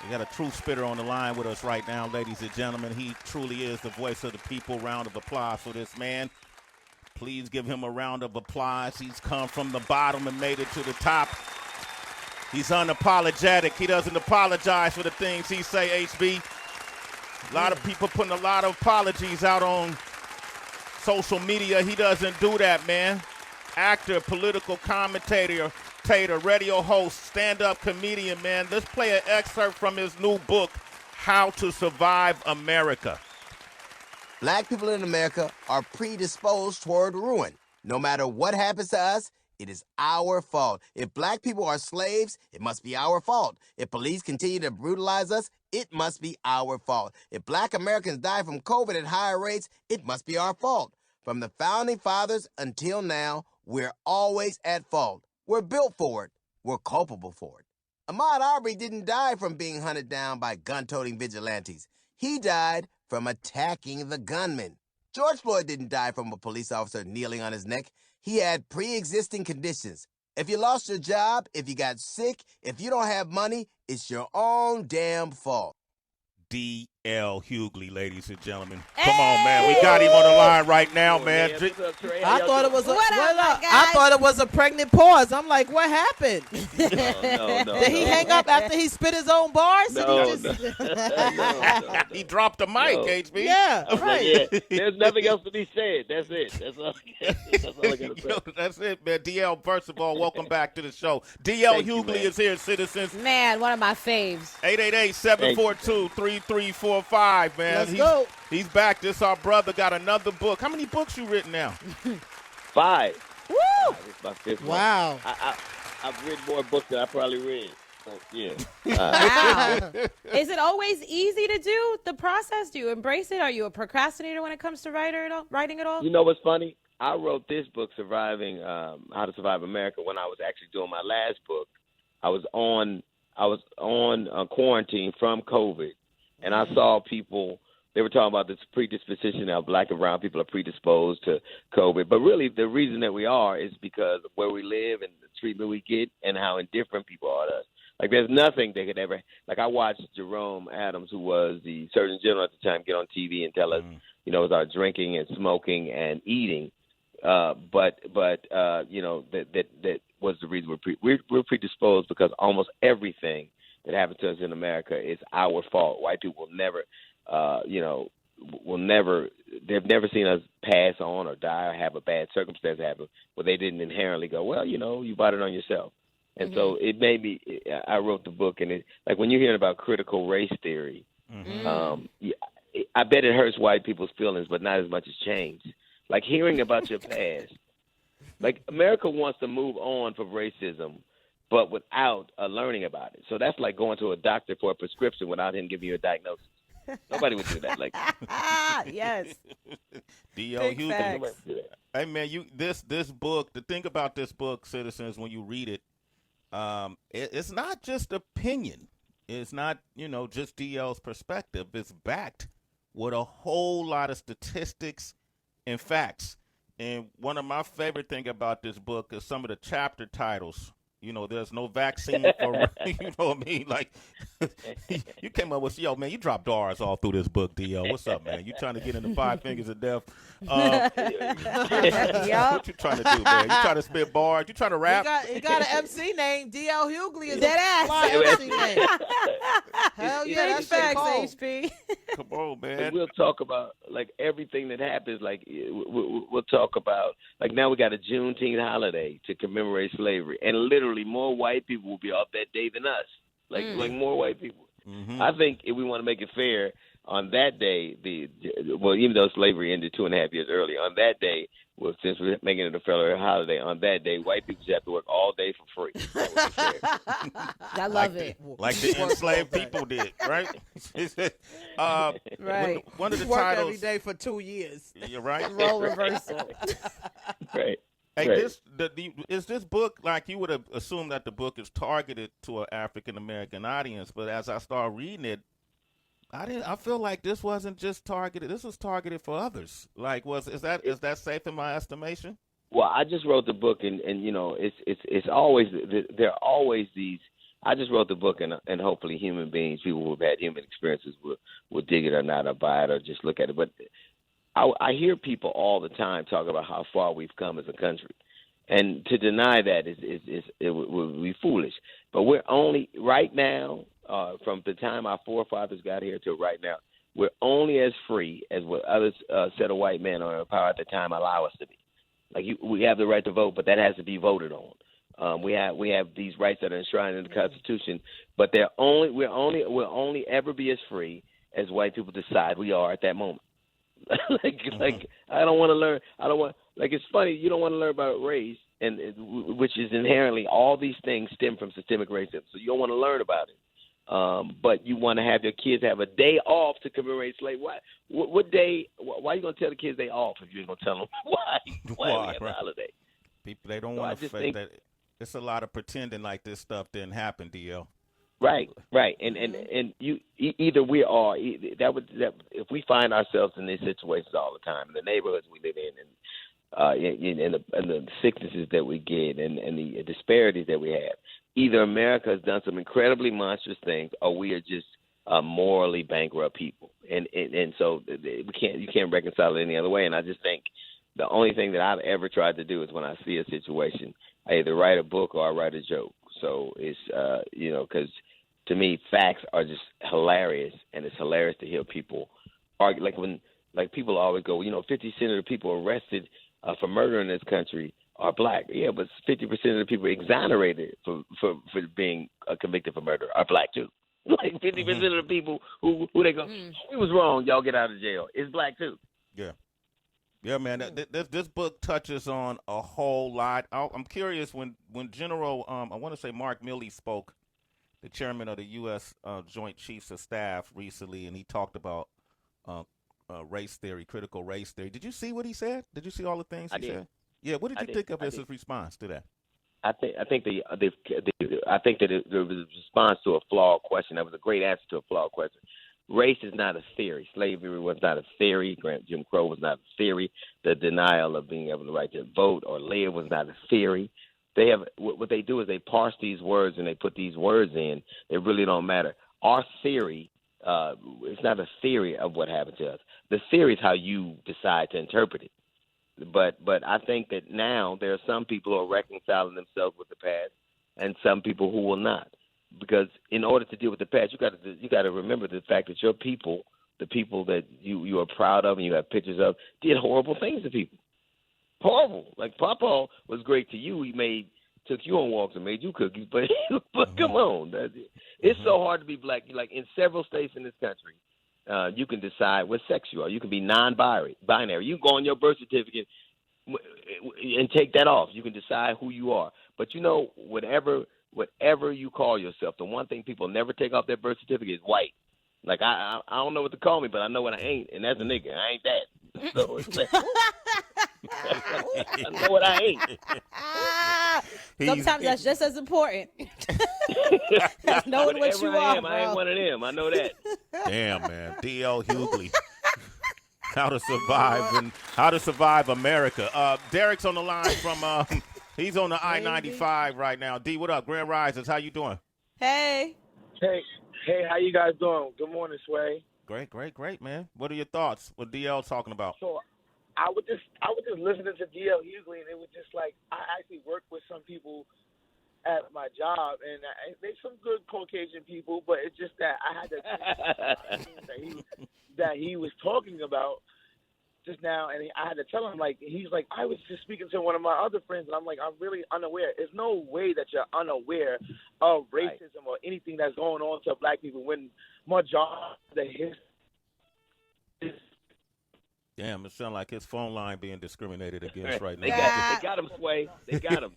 We got a true spitter on the line with us right now, ladies and gentlemen. He truly is the voice of the people. Round of applause for this man. Please give him a round of applause. He's come from the bottom and made it to the top. He's unapologetic. He doesn't apologize for the things he say, HB. A lot of people putting a lot of apologies out on social media. He doesn't do that, man. Actor, political commentator, radio host, stand-up comedian, man. Let's play an excerpt from his new book, How to Survive America. Black people in America are predisposed toward ruin. No matter what happens to us, it is our fault. If black people are slaves, it must be our fault. If police continue to brutalize us, it must be our fault. If black Americans die from COVID at higher rates, it must be our fault. From the founding fathers until now, we're always at fault. We're built for it. We're culpable for it. Ahmaud Arbery didn't die from being hunted down by gun-toting vigilantes. He died from attacking the gunman. George Floyd didn't die from a police officer kneeling on his neck. He had pre-existing conditions. If you lost your job, if you got sick, if you don't have money, it's your own damn fault. D.L. Hughley, ladies and gentlemen. Come on, man. We got him on the line right now, man. I thought it was I thought it was a pregnant pause. I'm like, what happened? No. Did he hang up after he spit his own bars? No, He dropped the mic, HB. Yeah, right. Yeah, there's nothing else to be said. That's it. That's all I got to say. That's it, man. DL, first of all, welcome back to the show. DL Thank you, Hughley man. is here, citizens. Man, one of my faves. 888-742-3345, man. Let's go. He's back. This our brother got another book. How many books you written now? 5. Woo! This is my 5th one. Wow. I've written more books than I probably read. So, yeah. Wow. Is it always easy to do the process? Do you embrace it? Are you a procrastinator when it comes to writing at all? You know what's funny? I wrote this book, Surviving, How to Survive America, when I was actually doing my last book. I was on quarantine from COVID, and I saw people. They were talking about this predisposition how black and brown people are predisposed to COVID. But really, the reason that we are is because of where we live and the treatment we get and how indifferent people are to us. Like, there's nothing they could ever – like, I watched Jerome Adams, who was the Surgeon General at the time, get on TV and tell us, you know, it was our drinking and smoking and eating. But you know, that was the reason we're predisposed because almost everything that happens to us in America is our fault. White people will never – they've never seen us pass on or die or have a bad circumstance happen where they didn't inherently go, well, you know, you brought it on yourself. And so it made me, I wrote the book, and like when you're hearing about critical race theory, I bet it hurts white people's feelings, but not as much as change. Like hearing about your past. Like America wants to move on from racism, but without learning about it. So that's like going to a doctor for a prescription without him giving you a diagnosis. Nobody would do that. Like, Yes. D.O. Big Hughley. facts. nobody would do that. Hey, man, this book, the thing about this book, citizens, when you read it, it's not just opinion. It's not, just DL's perspective. It's backed with a whole lot of statistics and facts. And one of my favorite thing about this book is some of the chapter titles. There's no vaccine for, you know what I mean? Like, you came up with, yo, man, you dropped R's all through this book, D.O. What's up, man? You trying to get into 5 fingers of death? What you trying to do, man? You trying to spit bars? You trying to rap? You got an MC name. D.L. Hughley is Dead a ass. fly MC name. Hell yeah, Big that's facts, cold. HB. Come on, man. And we'll talk about, like, everything that happens. Like, we'll talk about, like, now we got a Juneteenth holiday to commemorate slavery. And literally more white people will be off that day than us. Like more white people. Mm-hmm. I think if we want to make it fair, on that day, even though slavery ended 2.5 years early, on that day, well, since we're making it a federal holiday, on that day, white people just have to work all day for free. That would be fair. I love it. Like the enslaved people did, right? Right. One of the Work titles. every day for 2 years. You're right. Role reversal. Right. Hey, Right. Is this book, like, you would have assumed that the book is targeted to an African American audience, but as I started reading it, I feel like this wasn't just targeted. This was targeted for others. Like, is that safe in my estimation? Well, I just wrote the book, and it's always there are always these I just wrote the book, and hopefully human beings, people who have had human experiences, will dig it or not, or buy it, or just look at it. But I hear people all the time talk about how far we've come as a country, and to deny that would be foolish. But we're only right now, from the time our forefathers got here to right now, we're only as free as what other set of white men are in power at the time allow us to be. Like we have the right to vote, but that has to be voted on. We have these rights that are enshrined in the Constitution, but we'll only ever be as free as white people decide we are at that moment. like I don't want to learn. I don't want. Like, it's funny, you don't want to learn about race, and which is inherently, all these things stem from systemic racism. So you don't want to learn about it. But you want to have your kids have a day off to commemorate slavery. What day? Why are you going to tell the kids they off if you ain't going to tell them why? Why we have a holiday? People, they don't want to fake that. It's a lot of pretending like this stuff didn't happen, DL. Right, and you either we are that if we find ourselves in these situations all the time in the neighborhoods we live in, and the sicknesses that we get, and the disparities that we have, either America has done some incredibly monstrous things, or we are just morally bankrupt people, and so you can't reconcile it any other way. And I just think the only thing that I've ever tried to do is when I see a situation, I either write a book or I write a joke. So it's because to me, facts are just hilarious, and it's hilarious to hear people argue. Like people always go, 50% of the people arrested for murder in this country are black. Yeah, but 50% of the people exonerated for being convicted for murder are black too. Like 50% of the people who they go, we was wrong, y'all get out of jail, is black too. Yeah. Yeah, man. This book touches on a whole lot. I'm curious when General, I want to say Mark Milley spoke, the chairman of the U.S. Joint Chiefs of Staff recently, and he talked about race theory, critical race theory. Did you see what he said? Did you see all the things he said? Yeah. What did you think of his response to that? I think the response to a flawed question. That was a great answer to a flawed question. Race is not a theory. Slavery was not a theory. Jim Crow was not a theory. The denial of being able to right to vote or live was not a theory. They have what they do is they parse these words and they put these words in. They really don't matter. Our theory, it's not a theory of what happened to us. The theory is how you decide to interpret it. But I think that now there are some people who are reconciling themselves with the past, and some people who will not. Because in order to deal with the past, you got to remember the fact that your people, the people that you are proud of and you have pictures of, did horrible things to people. Horrible. Like Papa was great to you. He took you on walks and made you cookies. But come on, it's so hard to be black. Like in several states in this country, you can decide what sex you are. You can be non-binary. You can go on your birth certificate and take that off. You can decide who you are. But whatever you call yourself, the one thing people never take off their birth certificate is white. Like I don't know what to call me, but I know what I ain't, and that's a nigga. I ain't that. So it's like, I know what I ain't. Sometimes that's just as important. Knowing what you are, I ain't one of them. I know that. Damn, man. D.L. Hughley. How to survive America. Derek's on the line from he's on the I-95 right now. D, what up? Grand Risers, how you doing? Hey, how you guys doing? Good morning, Sway. Great, man. What are your thoughts? What DL talking about? So I was just listening to DL Hughley, and it was just like, I actually work with some people at my job, and they're some good Caucasian people, but it's just that I had to that he was talking about just now, and I had to tell him, like, he's like, I was just speaking to one of my other friends, and I'm like, I'm really unaware. There's no way that you're unaware of racism or anything that's going on to black people when majority of the history. Damn, it sounds like his phone line being discriminated against right now. They got him, Sway. They got him.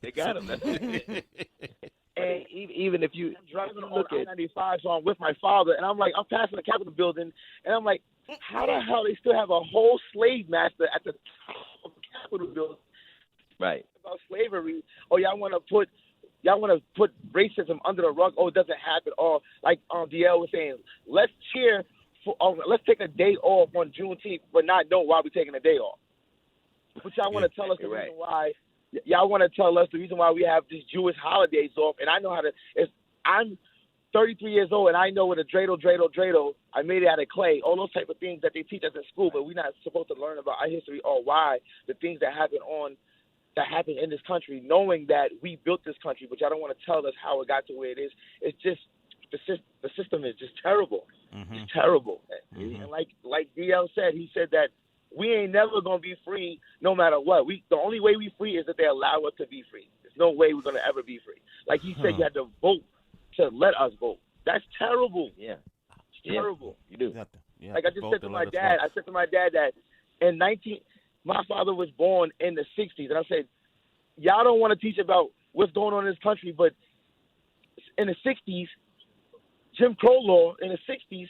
And even if you driving on I-95, so I'm with my father, and I'm passing the Capitol building, and I'm like, how the hell they still have a whole slave master at the top of the Capitol building? Right. About slavery. Oh, y'all want to put racism under the rug? Oh, it doesn't happen. Or like DL was saying, let's cheer for. Let's take a day off on Juneteenth, but not know why we're taking a day off. But y'all want to tell us the reason why. Y'all want to tell us the reason why we have these Jewish holidays off, and I know how to. I'm 33 years old, and I know what a dreidel, I made it out of clay, all those type of things that they teach us in school, but we're not supposed to learn about our history or why the things that happen in this country, knowing that we built this country, but y'all don't want to tell us how it got to where it is. It's just the system is just terrible. Mm-hmm. It's terrible. Mm-hmm. And like DL said, he said that we ain't never gonna be free no matter what. The only way we free is that they allow us to be free. There's no way we're gonna ever be free. Like he said, you had to vote to let us vote. That's terrible. Yeah, it's terrible. You do. Like I just said to my dad. I said to my dad that my father was born in the 60s, and I said, y'all don't want to teach about what's going on in this country, but in the 60s, Jim Crow law in the 60s,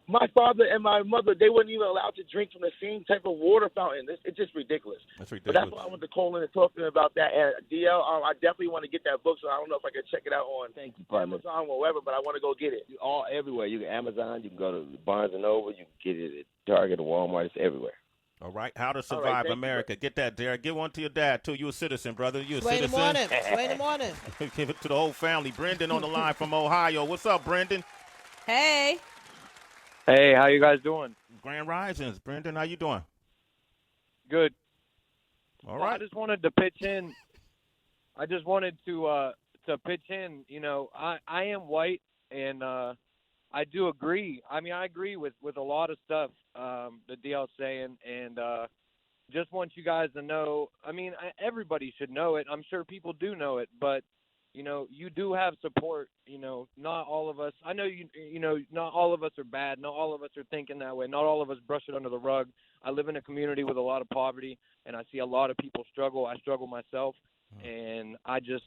my father and my mother, they weren't even allowed to drink from the same type of water fountain. It's just ridiculous. That's ridiculous. But that's why I wanted to call in and talk to him about that. And DL, I definitely want to get that book, so I don't know if I can check it out on Amazon or wherever, but I want to go get it. Everywhere. You can Amazon, you can go to Barnes & Noble, you can get it at Target or Walmart. It's everywhere. All right. How to Survive America. You. Get that, Derek. Give one to your dad, too. You a citizen, brother. You a Sway citizen. Sway in the morning. Give it to the whole family. Brendan on the line from Ohio. What's up, Brendan? Hey. Hey, how you guys doing? Grand Risings. Brendan, how you doing? Good. All right. Well, I just wanted to pitch in. I just wanted to pitch in. You know, I am white, and I do agree. I mean, I agree with a lot of stuff that DL's saying, and just want you guys to know. I mean, everybody should know it. I'm sure people do know it, but you know, you do have support. You know, not all of us. I know you know, not all of us are bad. Not all of us are thinking that way. Not all of us brush it under the rug. I live in a community with a lot of poverty, and I see a lot of people struggle. I struggle myself, and I just,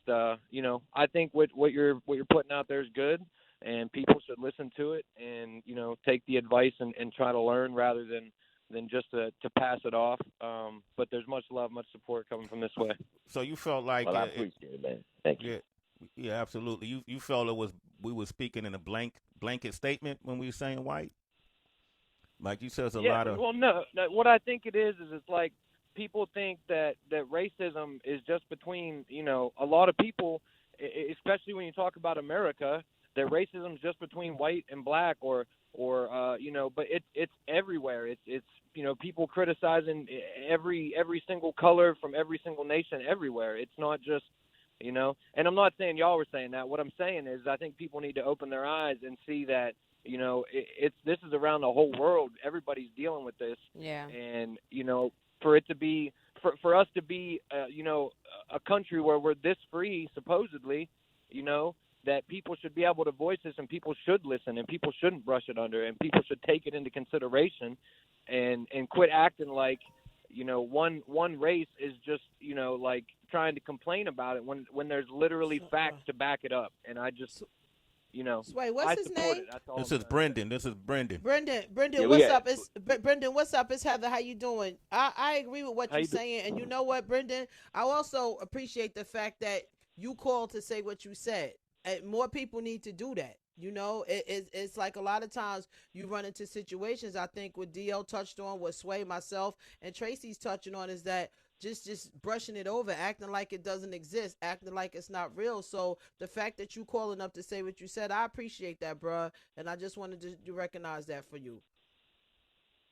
you know, I think what you're putting out there is good, and people should listen to it, and you know, take the advice and try to learn rather than just to pass it off. But there's much love, much support coming from this way. So you felt like I appreciate it, man. Thank you. Yeah, absolutely. You felt we were speaking in a blanket statement when we were saying white? Like you said, there's a lot of... Well, no. What I think it is it's like people think that racism is just between, you know, a lot of people, especially when you talk about America, that racism is just between white and black or you know, but it's everywhere. It's you know, people criticizing every single color from every single nation everywhere. It's not just, you know, and I'm not saying y'all were saying that. What I'm saying is I think people need to open their eyes and see that, you know, this is around the whole world. Everybody's dealing with this. Yeah. And, you know, for it to be, for us to be, you know, a country where we're this free, supposedly, you know, that people should be able to voice this and people should listen and people shouldn't brush it under and people should take it into consideration and quit acting like, you know, one race is just, you know, like trying to complain about it when there's literally facts to back it up. And I just, you know, Wait, what's his name? This is Brendan. Brendan, yeah, what's up? Brendan, what's up? It's Heather. How you doing? I agree with what you're saying. And you know what, Brendan? I also appreciate the fact that you called to say what you said. And more people need to do that. You know, it's like a lot of times you run into situations. I think what DL touched on, what Sway, myself, and Tracy's touching on is that just brushing it over, acting like it doesn't exist, acting like it's not real. So the fact that you calling up to say what you said, I appreciate that, bruh. And I just wanted to recognize that for you.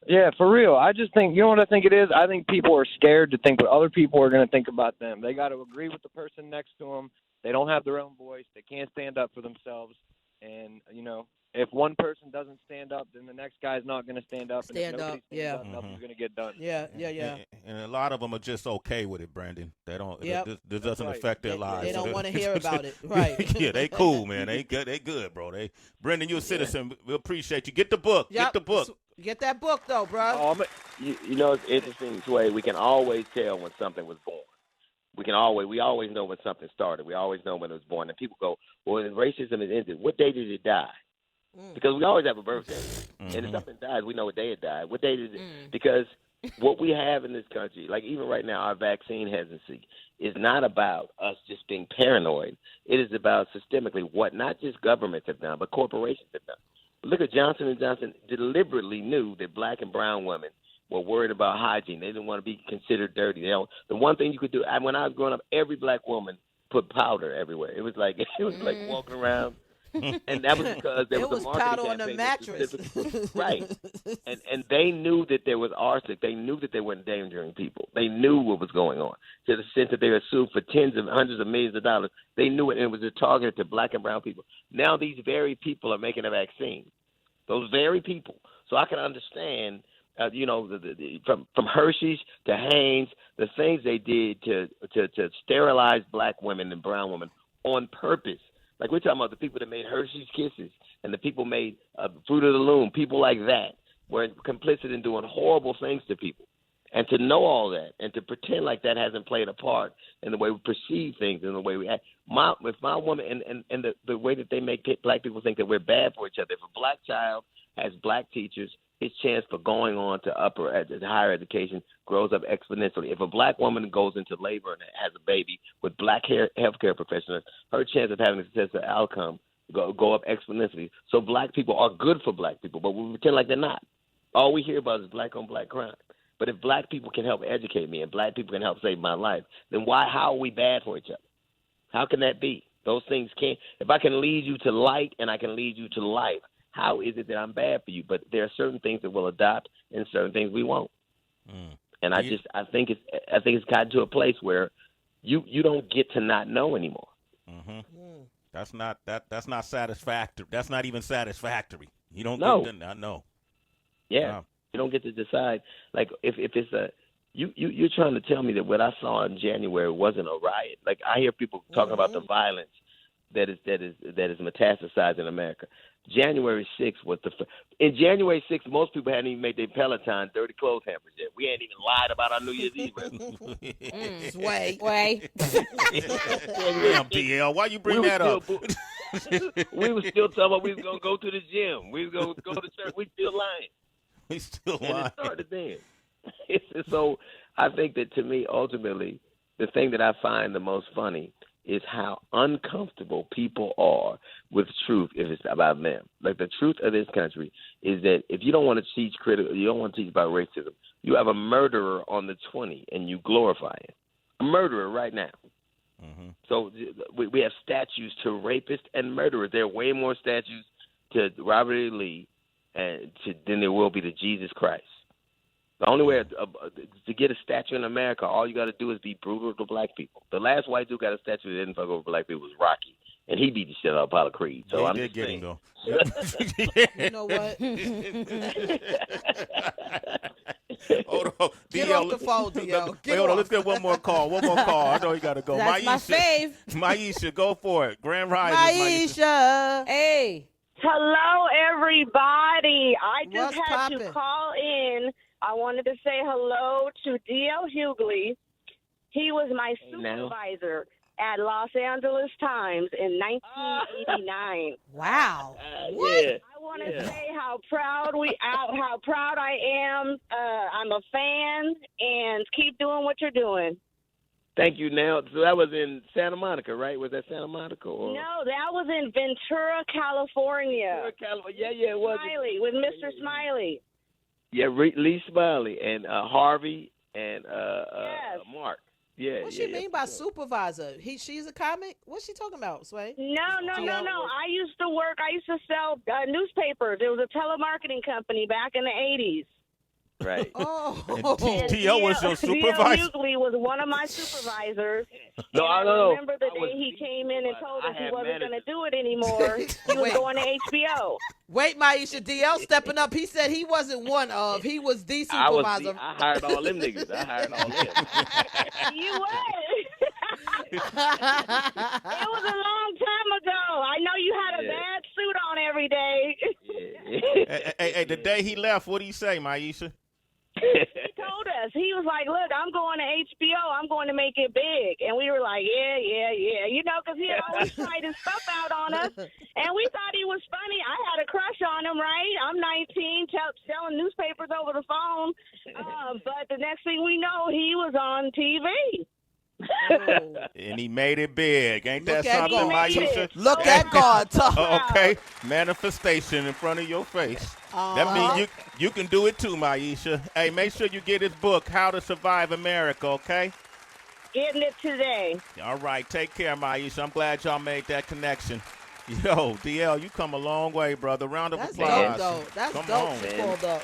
Yeah, for real. I just think, you know what I think it is? I think people are scared to think what other people are going to think about them. They got to agree with the person next to them. They don't have their own voice. They can't stand up for themselves. And, you know, if one person doesn't stand up, then the next guy's not going to stand up. Stand and if up, nobody stands up, nothing's going to get done. Yeah. And a lot of them are just okay with it, Brandon. They don't. This doesn't affect their lives. They don't want to hear about it, right? Yeah, they cool, man. They good. They good, bro. Brendan, you're a citizen. We appreciate you. Get the book. Yep. Get the book. Get that book, though, bro. You know, it's interesting, Sway. We can always tell when something was born. We always know when something started. We always know when it was born. And people go, well, racism is ended. What day did it die? Because we always have a birthday. Mm-hmm. And if something dies, we know what day it died. What day did it? Because what we have in this country, like even right now, our vaccine hesitancy is not about us just being paranoid. It is about systemically what not just governments have done, but corporations have done. Look at Johnson & Johnson deliberately knew that black and brown women were worried about hygiene. They didn't want to be considered dirty. The one thing you could do, when I was growing up, every black woman put powder everywhere. It was like walking around. And that was because there It was was a marketing powder on the campaign mattress. right. And they knew that there was arsenic. They knew that they were endangering people. They knew what was going on to the extent that they were sued for tens of hundreds of millions of dollars. They knew it, and it was targeted to black and brown people. Now these very people are making a vaccine. Those very people. So I can understand, from Hershey's to Hanes, the things they did to sterilize black women and brown women on purpose. Like we're talking about the people that made Hershey's Kisses and the people made Fruit of the Loom, people like that were complicit in doing horrible things to people. And to know all that and to pretend like that hasn't played a part in the way we perceive things and the way we act. If my woman and the way that they make black people think that we're bad for each other. If a black child has black teachers, his chance for going on to higher education grows up exponentially. If a black woman goes into labor and has a baby with black healthcare professionals, her chance of having a successful outcome go up exponentially. So black people are good for black people, but we pretend like they're not. All we hear about is black on black crime. But if black people can help educate me and black people can help save my life, then how are we bad for each other? How can that be? Those things can't. If I can lead you to light and I can lead you to life, how is it that I'm bad for you? But there are certain things that we'll adopt and certain things we won't. And I think it's gotten to a place where you don't get to not know anymore. That's not satisfactory. That's not even satisfactory. You don't get to not know. Yeah. You don't get to decide. Like if it's you're trying to tell me that what I saw in January wasn't a riot. Like I hear people talking about the violence that is metastasized in America. January 6th was in January 6th, most people hadn't even made their Peloton dirty clothes hampers yet. We hadn't even lied about our New Year's Eve. Sway. Damn, DL, why you bring that up? We were still talking about we was going to go to the gym. We was going to go to church. We still lying. We still lying. And it started then. So I think that to me, ultimately, the thing that I find the most funny is how uncomfortable people are with truth if it's about them. Like the truth of this country is that if you don't want to teach you don't want to teach about racism, you have a murderer on the 20 and you glorify him. A murderer right now. So we have statues to rapists and murderers. There are way more statues to Robert E. Lee than there will be to Jesus Christ. The only way to get a statue in America, all you got to do is be brutal to black people. The last white dude got a statue that didn't fuck over black people was Rocky, and he beat the shit out of Apollo Creed. So yeah, I'm did just get saying. him, though. You know what? Hold on. Get off the phone, DL. Hold on. Let's get one more call. I know you got to go. That's my fave. Maisha, go for it. Grand Rising. Maisha. Hey. Hello, everybody. I just What's had to poppin'? call in. I wanted to say hello to D.L. Hughley. He was my supervisor at Los Angeles Times in 1989. Wow. Yeah. I want to say how proud I am. I'm a fan, and keep doing what you're doing. Thank you. Now, so that was in Santa Monica, right? Was that Santa Monica? Or? No, that was in Ventura, California. Yeah, it was. Smiley, with Mr. Smiley. Yeah, Lee Smiley and Harvey and Yes. Mark. Yeah. What she mean by supervisor? She's a comic? What's she talking about, Sway? No. I used to sell newspapers. It was a telemarketing company back in the 80s. Right. Oh. And T.O. was your supervisor? Hughley was one of my supervisors. No, I know. remember the day he came in and told us he wasn't going to do it anymore. He was going to HBO. Wait, Maisha, DL stepping up. He said he wasn't one of. He was the supervisor. I hired all them niggas. You was. It was a long time ago. I know you had a bad suit on every day. Hey, the day he left, what did he say, Maisha? He told us. He was like, look, I'm going to HBO. I'm going to make it big. And we were like, yeah. You know, because he always tried his stuff out on us. And we thought he was funny. I had a crush on him, right? I'm 19, selling newspapers over the phone. But the next thing we know, he was on TV. And he made it big. Ain't that Look at something, Maisha? Look at God. Okay, manifestation in front of your face. That means you can do it too, Maisha. Hey, make sure you get his book, How to Survive America, okay? Getting it today. All right, take care, Maisha. I'm glad y'all made that connection. Yo, DL, you come a long way, brother. Round of That's applause. dope, though. That's come dope. on, You man. called up.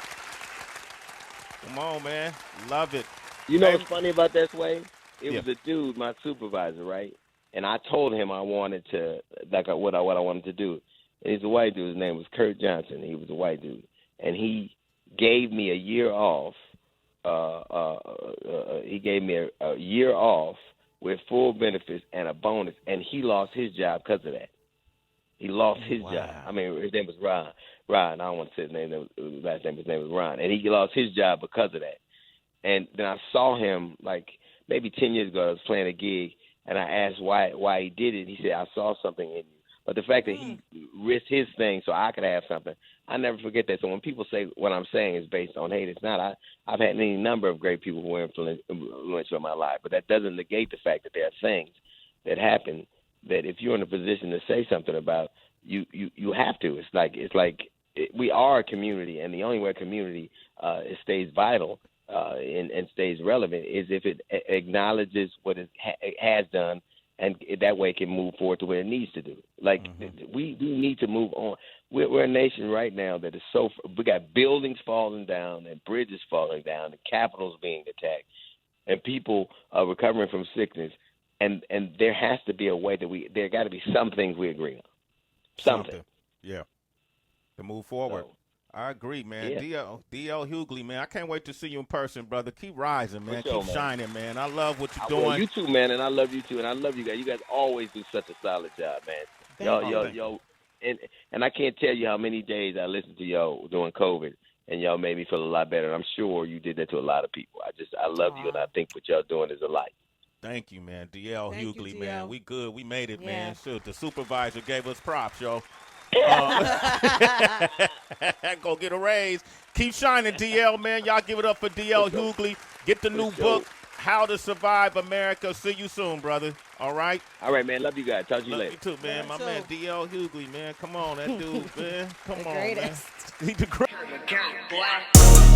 Come on, man. Love it. You know Hey, what's funny about that, Sway? It Yeah. was a dude, my supervisor, right? And I told him I wanted to, like, what I wanted to do. And he's a white dude. His name was Kurt Johnson. He was a white dude, and he gave me a year off. He gave me a year off with full benefits and a bonus, and he lost his job because of that. He lost his job. I mean, his name was Ron. Ron. I don't want to say his name. His last name. His name was Ron, and he lost his job because of that. And then I saw him like maybe 10 years ago. I was playing a gig, and I asked why he did it. He said, "I saw something in you." But the fact that he risked his thing so I could have something, I never forget that. So when people say what I'm saying is based on hate, it's not. I've had any number of great people who were influential in my life, but that doesn't negate the fact that there are things that happen that if you're in a position to say something about, you have to. It's like we are a community, and the only way a community it stays vital and stays relevant is if it acknowledges what it has done, and that way it can move forward to where it needs to do. Like, we need to move on. We're a nation right now that is we got buildings falling down and bridges falling down and capitals being attacked and people recovering from sickness. And there has to be a way that there got to be some things we agree on. Something. Yeah. To move forward. So, I agree, man. yeah. DL Hughley, man. I can't wait to see you in person, brother. Keep rising, man. For sure, Keep man. shining, man. I love what you're Well, doing. you too, man, and I love you too, and I love you guys. You guys always do such a solid job, man. Y'all, and I can't tell you how many days I listened to y'all during COVID, and y'all made me feel a lot better. And I'm sure you did that to a lot of people. I love you, and I think what y'all doing is a light. Thank you, man. DL Thank you, Hughley, DL. man. We good. We made it, Yeah. man. Shoot, the supervisor gave us props, yo. Go get a raise. Keep shining, DL, man. Y'all give it up for DL Hughley. Get the new book, How to Survive America. See you soon, brother. All right? All right, man. Love you guys. Talk to you Love later. you too, man. My man, DL Hughley, man. Come on, that dude, man. Come The on, greatest. man. He the greatest.